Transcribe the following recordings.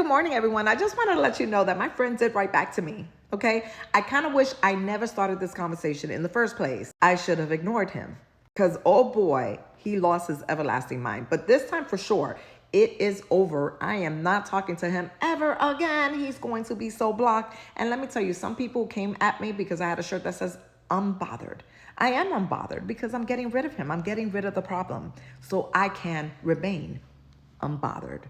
morning, everyone. I just wanted to let you know that my friend did write back to me, okay? I kind of wish I never started this conversation in the first place. I should have ignored him because, oh boy, he lost his everlasting mind. But this time for sure, it is over. I am not talking to him ever again. He's going to be so blocked. And let me tell you, some people came at me because I had a shirt that says, unbothered. I am unbothered because I'm getting rid of him. I'm getting rid of the problem so I can remain unbothered.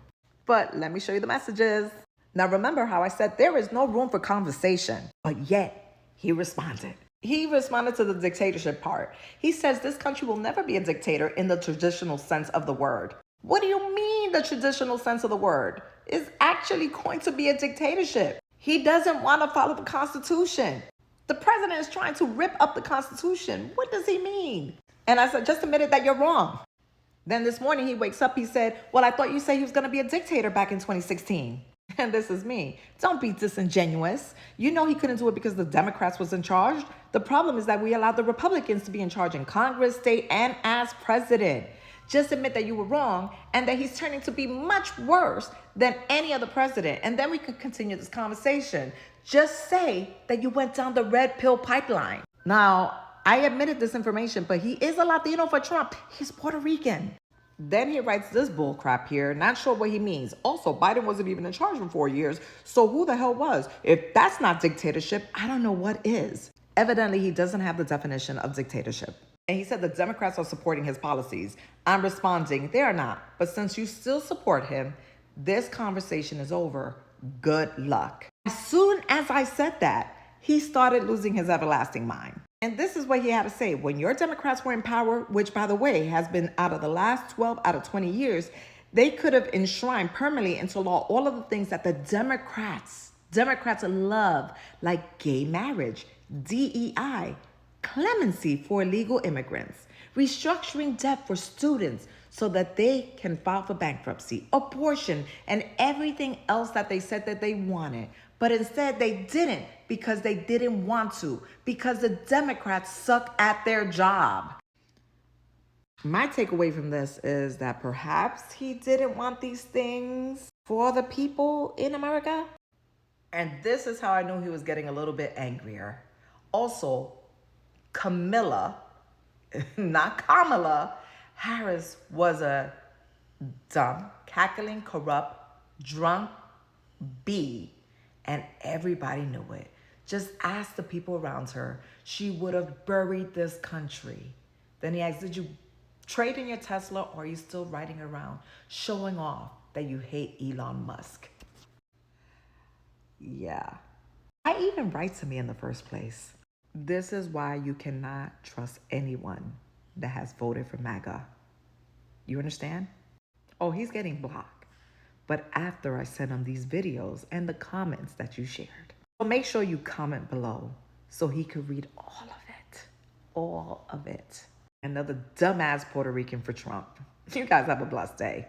But let me show you the messages. Now remember how I said there is no room for conversation, but yet he responded. He responded to the dictatorship part. He says this country will never be a dictator in the traditional sense of the word. What do you mean the traditional sense of the word? It's actually going to be a dictatorship. He doesn't want to follow the Constitution. The president is trying to rip up the Constitution. What does he mean? And I said, just admit it that you're wrong. Then this morning he wakes up, he said, well, I thought you said he was going to be a dictator back in 2016. And this is me. Don't be disingenuous. You know he couldn't do it because the Democrats was in charge. The problem is that we allowed the Republicans to be in charge in Congress, state, and as president. Just admit that you were wrong and that he's turning to be much worse than any other president. And then we can continue this conversation. Just say that you went down the red pill pipeline. Now, I admitted this information, but he is a Latino for Trump. He's Puerto Rican. Then he writes this bull crap here, not sure what he means. Also, Biden wasn't even in charge for 4 years, so who the hell was? If that's not dictatorship, I don't know what is. Evidently, he doesn't have the definition of dictatorship. And he said the Democrats are supporting his policies. I'm responding, they are not. But since you still support him, this conversation is over. Good luck. As soon as I said that, he started losing his everlasting mind. And this is what he had to say. When your Democrats were in power, which, by the way, has been out of the last 12 out of 20 years, they could have enshrined permanently into law all of the things that the Democrats love, like gay marriage, DEI, clemency for illegal immigrants, restructuring debt for students so that they can file for bankruptcy, abortion, and everything else that they said that they wanted. But instead they didn't because they didn't want to, because the Democrats suck at their job. My takeaway from this is that perhaps he didn't want these things for the people in America. And this is how I knew he was getting a little bit angrier. Also, Camilla, not Kamala, Harris was a dumb, cackling, corrupt, drunk bee. And everybody knew it. Just ask the people around her. She would have buried this country. Then he asked, did you trade in your Tesla or are you still riding around showing off that you hate Elon Musk? Yeah. Why even write to me in the first place? This is why you cannot trust anyone that has voted for MAGA. You understand? Oh, he's getting blocked. But after I sent him these videos and the comments that you shared. So make sure you comment below so he could read all of it. All of it. Another dumbass Puerto Rican for Trump. You guys have a blessed day.